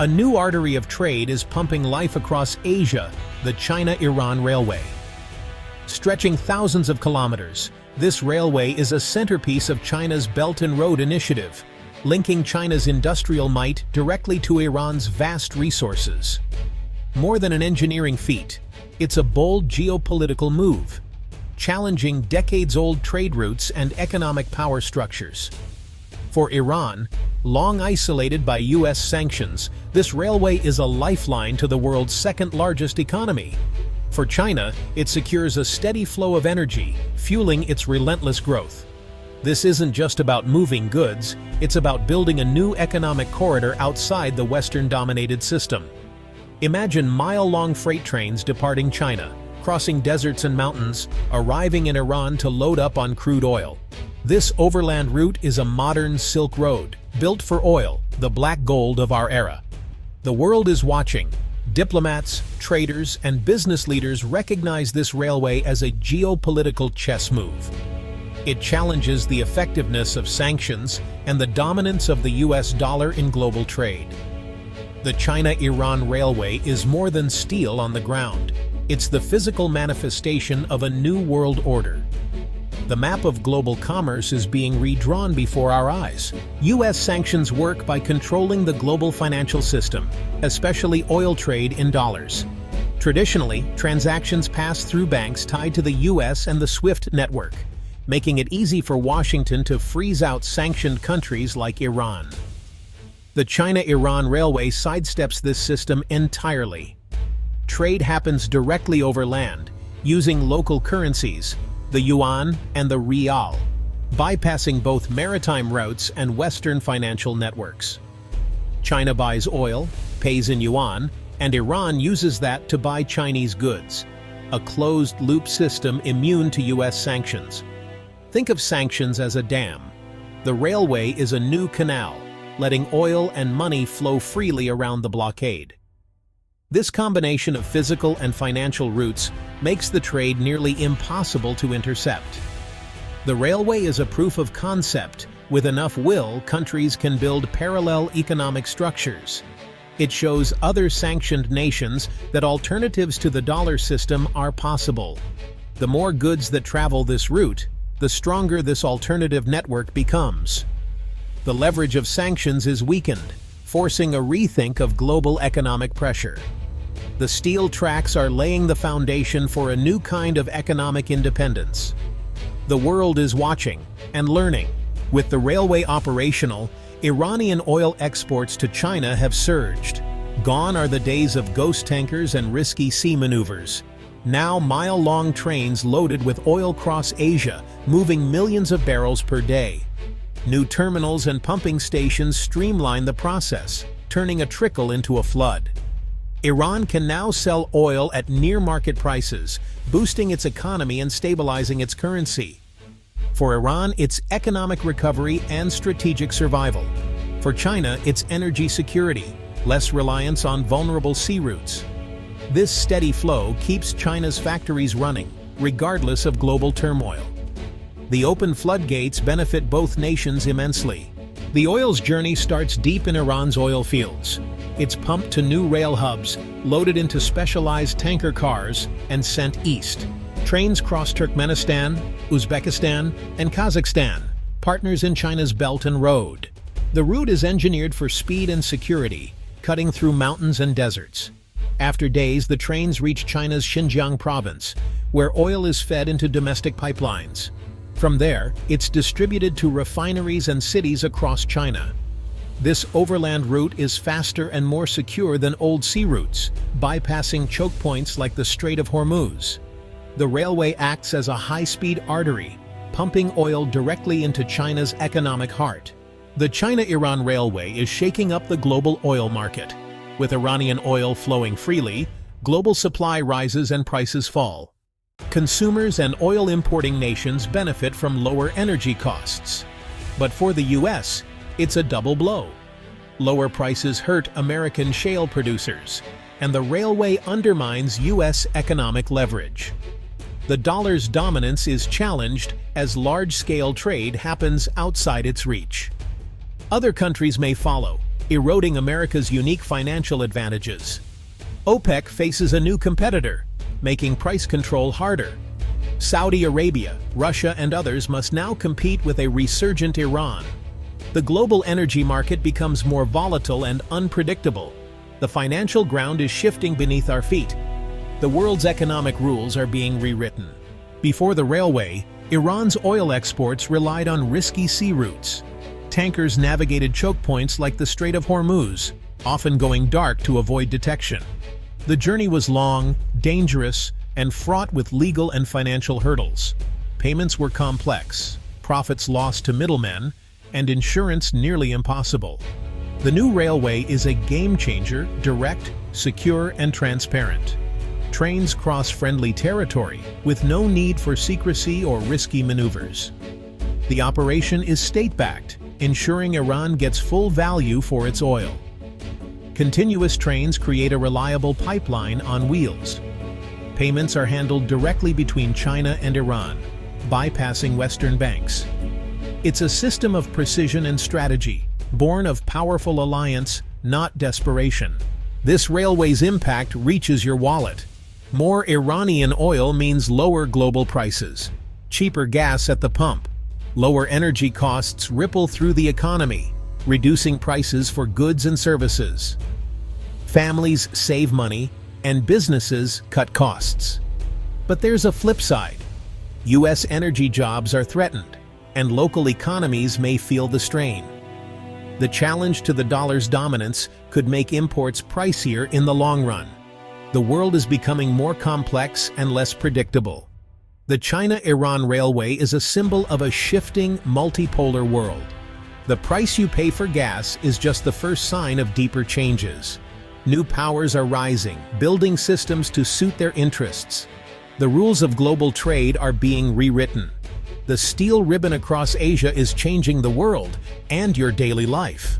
A new artery of trade is pumping life across Asia, the China-Iran Railway. Stretching thousands of kilometers, this railway is a centerpiece of China's Belt and Road Initiative, linking China's industrial might directly to Iran's vast resources. More than an engineering feat, it's a bold geopolitical move, challenging decades-old trade routes and economic power structures. For Iran, long isolated by U.S. sanctions, this railway is a lifeline to the world's second-largest economy. For China, it secures a steady flow of energy, fueling its relentless growth. This isn't just about moving goods, it's about building a new economic corridor outside the Western-dominated system. Imagine mile-long freight trains departing China, crossing deserts and mountains, arriving in Iran to load up on crude oil. This overland route is a modern Silk Road, built for oil, the black gold of our era. The world is watching. Diplomats, traders, and business leaders recognize this railway as a geopolitical chess move. It challenges the effectiveness of sanctions and the dominance of the US dollar in global trade. The China-Iran Railway is more than steel on the ground. It's the physical manifestation of a new world order. The map of global commerce is being redrawn before our eyes. U.S. sanctions work by controlling the global financial system, especially oil trade in dollars. Traditionally, transactions pass through banks tied to the U.S. and the SWIFT network, making it easy for Washington to freeze out sanctioned countries like Iran. The China-Iran Railway sidesteps this system entirely. Trade happens directly over land, using local currencies, the yuan and the rial, bypassing both maritime routes and Western financial networks. China buys oil, pays in yuan, and Iran uses that to buy Chinese goods, a closed-loop system immune to U.S. sanctions. Think of sanctions as a dam. The railway is a new canal, letting oil and money flow freely around the blockade. This combination of physical and financial routes makes the trade nearly impossible to intercept. The railway is a proof of concept. With enough will, countries can build parallel economic structures. It shows other sanctioned nations that alternatives to the dollar system are possible. The more goods that travel this route, the stronger this alternative network becomes. The leverage of sanctions is weakened, forcing a rethink of global economic pressure. The steel tracks are laying the foundation for a new kind of economic independence. The world is watching and learning. With the railway operational, Iranian oil exports to China have surged. Gone are the days of ghost tankers and risky sea maneuvers. Now mile-long trains loaded with oil cross Asia, moving millions of barrels per day. New terminals and pumping stations streamline the process, turning a trickle into a flood. Iran can now sell oil at near-market prices, boosting its economy and stabilizing its currency. For Iran, it's economic recovery and strategic survival. For China, it's energy security, less reliance on vulnerable sea routes. This steady flow keeps China's factories running, regardless of global turmoil. The open floodgates benefit both nations immensely. The oil's journey starts deep in Iran's oil fields. It's pumped to new rail hubs, loaded into specialized tanker cars, and sent east. Trains cross Turkmenistan, Uzbekistan, and Kazakhstan, partners in China's Belt and Road. The route is engineered for speed and security, cutting through mountains and deserts. After days, the trains reach China's Xinjiang province, where oil is fed into domestic pipelines. From there, it's distributed to refineries and cities across China. This overland route is faster and more secure than old sea routes, bypassing choke points like the Strait of Hormuz. The railway acts as a high-speed artery, pumping oil directly into China's economic heart. The China-Iran Railway is shaking up the global oil market. With Iranian oil flowing freely, global supply rises and prices fall. Consumers and oil-importing nations benefit from lower energy costs. But for the U.S., it's a double blow. Lower prices hurt American shale producers, and the railway undermines U.S. economic leverage. The dollar's dominance is challenged as large-scale trade happens outside its reach. Other countries may follow, eroding America's unique financial advantages. OPEC faces a new competitor, making price control harder. Saudi Arabia, Russia, and others must now compete with a resurgent Iran. The global energy market becomes more volatile and unpredictable. The financial ground is shifting beneath our feet. The world's economic rules are being rewritten. Before the railway, Iran's oil exports relied on risky sea routes. Tankers navigated choke points like the Strait of Hormuz, often going dark to avoid detection. The journey was long, dangerous, and fraught with legal and financial hurdles. Payments were complex, profits lost to middlemen, and insurance nearly impossible. The new railway is a game-changer, direct, secure, and transparent. Trains cross friendly territory, with no need for secrecy or risky maneuvers. The operation is state-backed, ensuring Iran gets full value for its oil. Continuous trains create a reliable pipeline on wheels. Payments are handled directly between China and Iran, bypassing Western banks. It's a system of precision and strategy, born of powerful alliance, not desperation. This railway's impact reaches your wallet. More Iranian oil means lower global prices, cheaper gas at the pump. Lower energy costs ripple through the economy, reducing prices for goods and services. Families save money, and businesses cut costs. But there's a flip side. U.S. energy jobs are threatened, and local economies may feel the strain. The challenge to the dollar's dominance could make imports pricier in the long run. The world is becoming more complex and less predictable. The China-Iran Railway is a symbol of a shifting, multipolar world. The price you pay for gas is just the first sign of deeper changes. New powers are rising, building systems to suit their interests. The rules of global trade are being rewritten. The steel ribbon across Asia is changing the world and your daily life.